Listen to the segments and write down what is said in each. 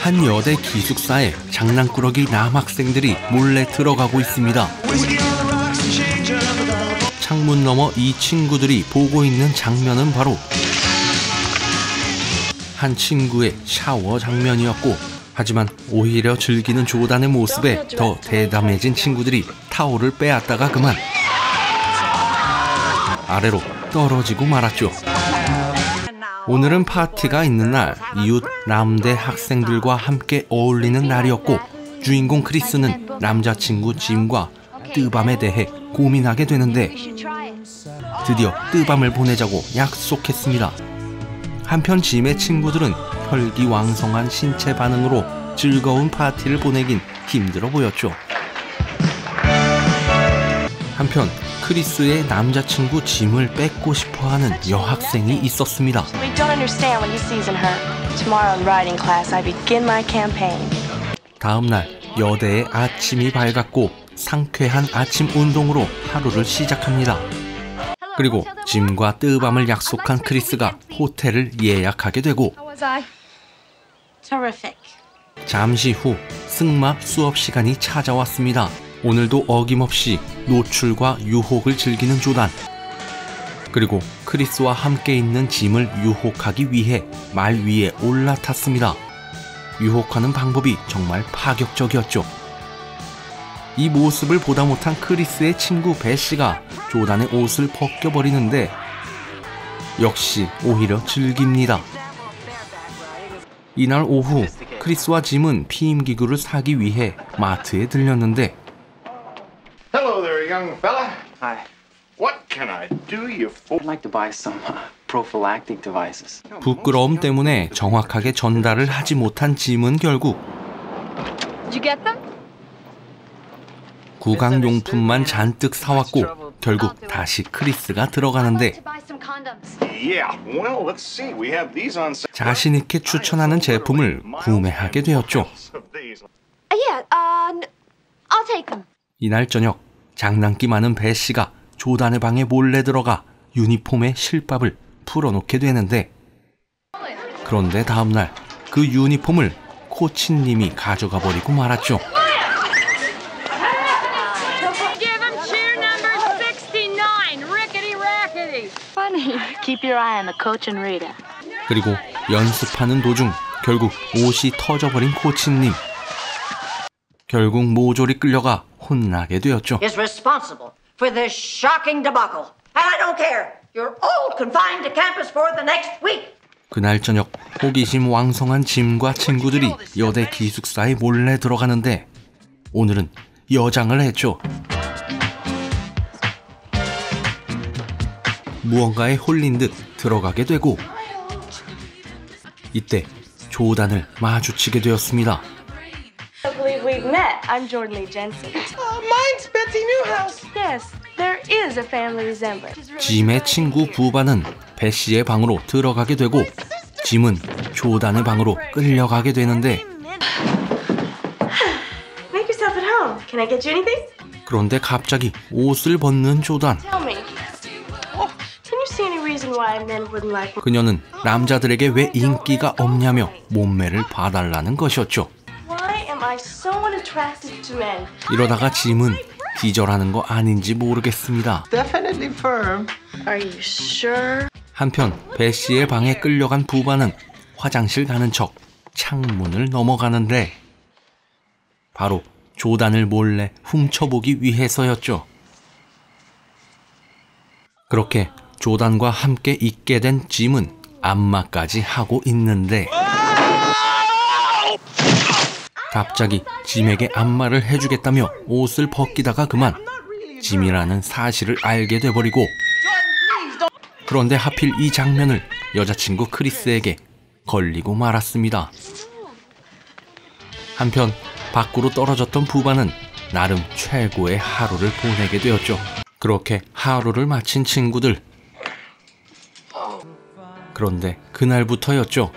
한 여대 기숙사에 장난꾸러기 남학생들이 몰래 들어가고 있습니다. 창문 너머 이 친구들이 보고 있는 장면은 바로 한 친구의 샤워 장면이었고, 하지만 오히려 즐기는 조단의 모습에 더 대담해진 친구들이 타올을 빼앗다가 그만 아래로 떨어지고 말았죠. 오늘은 파티가 있는 날, 이웃 남대 학생들과 함께 어울리는 날이었고, 주인공 크리스는 남자친구 짐과 뜨밤에 대해 고민하게 되는데 드디어 뜨밤을 보내자고 약속했습니다. 한편 짐의 친구들은 혈기왕성한 신체 반응으로 즐거운 파티를 보내긴 힘들어 보였죠. 한편 크리스의 남자친구 짐을 뺏고 싶어하는 여학생이 있었습니다. 다음날 여대의 아침이 밝았고 상쾌한 아침 운동으로 하루를 시작합니다. 그리고 짐과 뜨밤을 약속한 크리스가 호텔을 예약하게 되고, 잠시 후 승마 수업 시간이 찾아왔습니다. 오늘도 어김없이 노출과 유혹을 즐기는 조단. 그리고 크리스와 함께 있는 짐을 유혹하기 위해 말 위에 올라탔습니다. 유혹하는 방법이 정말 파격적이었죠. 이 모습을 보다 못한 크리스의 친구 배시가 조단의 옷을 벗겨버리는데 역시 오히려 즐깁니다. 이날 오후 크리스와 짐은 피임기구를 사기 위해 마트에 들렸는데, Hello there, young fella. Hi. What can I do you for? I'd like to buy some prophylactic devices. 부끄러움 때문에 정확하게 전달을 하지 못한 짐은 결국 Did you get them? 구강용품만 잔뜩 사왔고, 결국 다시 크리스가 들어가는데 Yeah. Well, let's see. We have these on sale. 자신 있게 추천하는 제품을 구매하게 되었죠. Yeah, I'll take them. 이날 저녁 장난기 많은 배시가 조단의 방에 몰래 들어가 유니폼의 실밥을 풀어놓게 되는데, 그런데 다음날 그 유니폼을 코치님이 가져가 버리고 말았죠. 그리고 연습하는 도중 결국 옷이 터져버린 코치님. 결국 모조리 끌려가 혼나게 되었죠. is responsible for this shocking debacle. And I don't care. You're all confined to campus for the next week. 그날 저녁 호기심 왕성한 짐과 친구들이 여대 기숙사에 몰래 들어가는데 오늘은 여장을 했죠. 무언가에 홀린 듯 들어가게 되고, 이때 조단을 마주치게 되었습니다. I believe we've met. I'm Jordan Lee Jensen. Mine's Betsy Newhouse. Yes, there is a family resemblance. 짐의 친구 부바는 배시의 방으로 들어가게 되고, 짐은 조단의 방으로 끌려가게 되는데, Make yourself at home. Can I get you anything? 그런데 갑자기 옷을 벗는 조단. Tell me. Can you see any reason why men wouldn't like me? 그녀는 남자들에게 왜 인기가 없냐며 몸매를 봐달라는 것이었죠. Why am I so unattractive to men? 이러다가 짐은 기절하는 거 아닌지 모르겠습니다. Definitely firm. Are you sure? 한편 배시의 방에 끌려간 부바는 화장실 가는 척 창문을 넘어가는데 바로 조단을 몰래 훔쳐보기 위해서였죠. 그렇게 조단과 함께 있게 된 짐은 안마까지 하고 있는데 갑자기 짐에게 안마를 해주겠다며 옷을 벗기다가 그만 짐이라는 사실을 알게 돼버리고, 그런데 하필 이 장면을 여자친구 크리스에게 걸리고 말았습니다. 한편 밖으로 떨어졌던 부바는 나름 최고의 하루를 보내게 되었죠. 그렇게 하루를 마친 친구들. 그런데 그날부터였죠.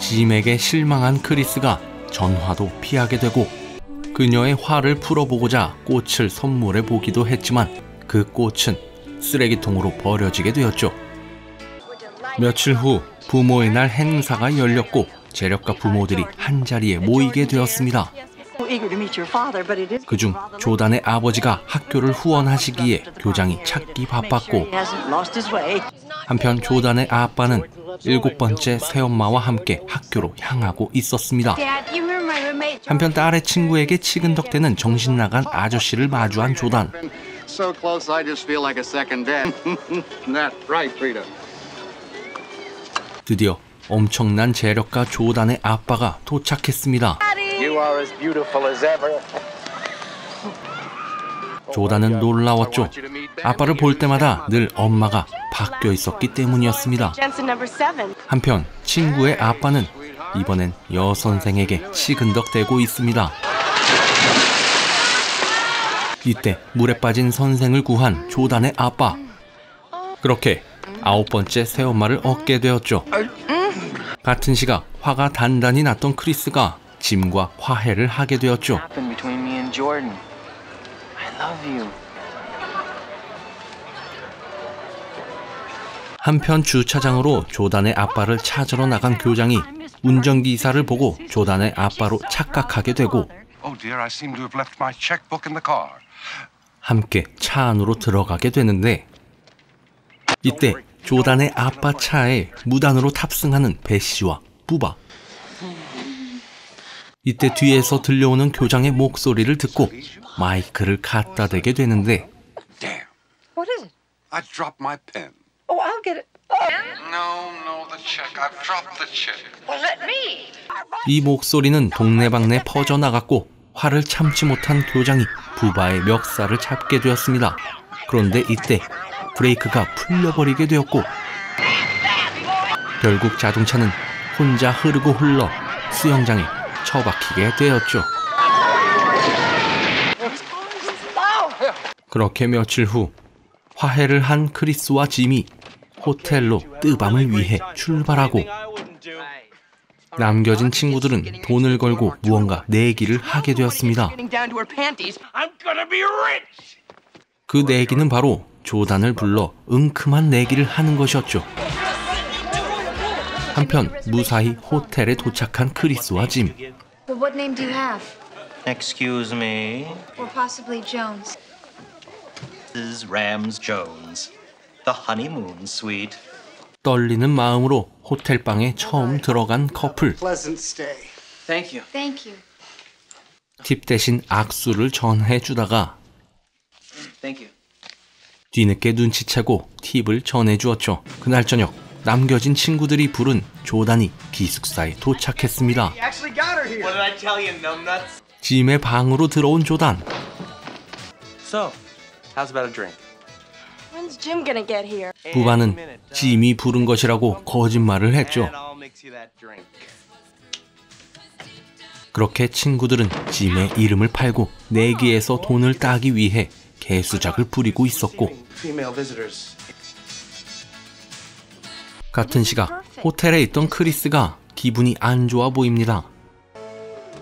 짐에게 실망한 크리스가 전화도 피하게 되고 그녀의 화를 풀어보고자 꽃을 선물해 보기도 했지만 그 꽃은 쓰레기통으로 버려지게 되었죠. 며칠 후 부모의 날 행사가 열렸고 재력가 부모들이 한자리에 모이게 되었습니다. 그중 조단의 아버지가 학교를 후원하시기에 교장이 찾기 바빴고, 한편 조단의 아빠는 7번째 새엄마와 함께 학교로 향하고 있었습니다. 한편 딸의 친구에게 치근덕대는 정신나간 아저씨를 마주한 조단. So close, I just feel like a second dad. That's right, Frida. 드디어 엄청난 재력가 조단의 아빠가 도착했습니다. You are as beautiful as ever. 조단은 놀라웠죠. 아빠를 볼 때마다 늘 엄마가 바뀌어 있었기 때문이었습니다. Jensen number 7. 한편 친구의 아빠는 이번엔 여선생에게 치근덕대고 있습니다. 이때 물에 빠진 선생을 구한 조단의 아빠. 그렇게 9번째 새엄마를 얻게 되었죠. 같은 시각 화가 단단히 났던 크리스가 짐과 화해를 하게 되었죠. Happened between me and Jordan. I love you. 한편 주차장으로 조단의 아빠를 찾으러 나간 교장이 운전기사를 보고 조단의 아빠로 착각하게 되고, Oh dear, I seem to have left my checkbook in the car. 함께 차 안으로 들어가게 되는데, 이때 조단의 아빠 차에 무단으로 탑승하는 배씨와 부바. 이때 뒤에서 들려오는 교장의 목소리를 듣고 마이크를 갖다 대게 되는데, Damn, What is it? I dropped my pen. Oh, I'll get it. No, the check. I've dropped the check. Well, let me. 이 목소리는 동네방네 퍼져나갔고 화를 참지 못한 교장이 부바의 멱살을 잡게 되었습니다. 그런데 이때 브레이크가 풀려버리게 되었고, 결국 자동차는 혼자 흐르고 흘러 수영장에 처박히게 되었죠. 그렇게 며칠 후 화해를 한 크리스와 짐이 호텔로 뜨밤을 위해 출발하고, 남겨진 친구들은 돈을 걸고 무언가 내기를 하게 되었습니다. 그 내기는 바로 조단을 불러 은큼한 내기를 하는 것이었죠. 한편 무사히 호텔에 도착한 크리스와 짐. But what name do you have? Excuse me, Or possibly Jones? this is Rams Jones, the honeymoon suite. 떨리는 마음으로 호텔방에 처음 들어간 커플. Pleasant stay. Thank you. Thank you. 팁 대신 악수를 전해주다가 Thank you. 뒤늦게 눈치채고 팁을 전해주었죠. 그날 저녁 남겨진 친구들이 부른 조단이 기숙사에 도착했습니다. Actually got her here. What did I tell you, numbnuts? 짐의 방으로 들어온 조단. So, how's about a drink? When's Jim gonna get here? 부바는 짐이 부른 것이라고 거짓말을 했죠. I'll mix you that drink. 그렇게 친구들은 짐의 이름을 팔고 내기에서 돈을 따기 위해 개수작을 부리고 있었고, Female visitors. 같은 시각 호텔에 있던 크리스가 기분이 안 좋아 보입니다.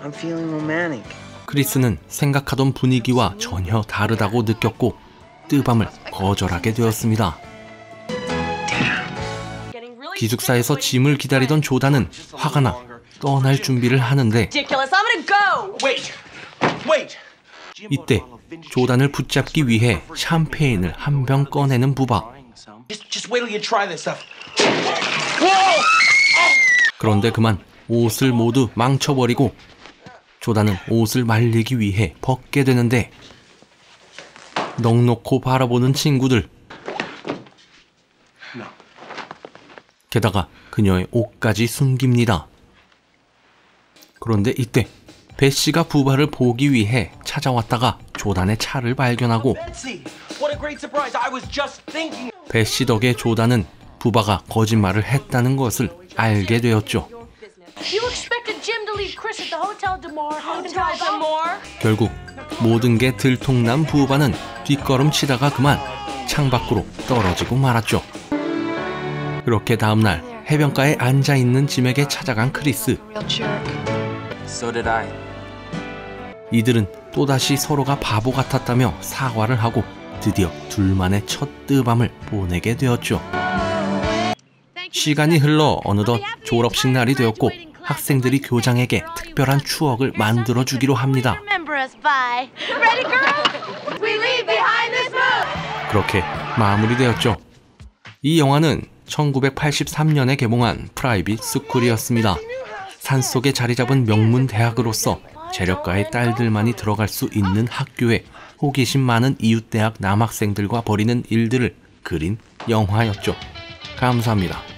I'm feeling romantic. 크리스는 생각하던 분위기와 전혀 다르다고 느꼈고 뜨밤을 거절하게 되었습니다. 기숙사에서 짐을 기다리던 조단은 화가 나 떠날 준비를 하는데, Ridiculous. I'm gonna go. Wait. 이때 조단을 붙잡기 위해 샴페인을 한 병 꺼내는 부바. Just wait till you try this stuff. 그런데 그만 옷을 모두 망쳐버리고 조단은 옷을 말리기 위해 벗게 되는데, 넋놓고 바라보는 친구들. 게다가 그녀의 옷까지 숨깁니다. 그런데 이때 배씨가 부바를 보기 위해 찾아왔다가 조단의 차를 발견하고, Betsy, what a great surprise. I was just thinking. 배씨 덕에 조단은 부바가 거짓말을 했다는 것을 알게 되었죠. You expected Jim to leave Chris at the hotel tomorrow and drive some more? 결국 모든 게 들통난 부바는 뒷걸음치다가 그만 창밖으로 떨어지고 말았죠. 그렇게 다음날 해변가에 앉아있는 짐에게 찾아간 크리스. Real jerk. So did I. 이들은 또다시 서로가 바보 같았다며 사과를 하고 드디어 둘만의 첫 뜨밤을 보내게 되었죠. 시간이 흘러 어느덧 졸업식 날이 되었고 학생들이 교장에게 특별한 추억을 만들어 주기로 합니다. 그렇게 마무리되었죠. 이 영화는 1983년에 개봉한 프라이빗 스쿨이었습니다. 산속에 자리 잡은 명문 대학으로서 재력가의 딸들만이 들어갈 수 있는 학교에 호기심 많은 이웃대학 남학생들과 벌이는 일들을 그린 영화였죠. 감사합니다.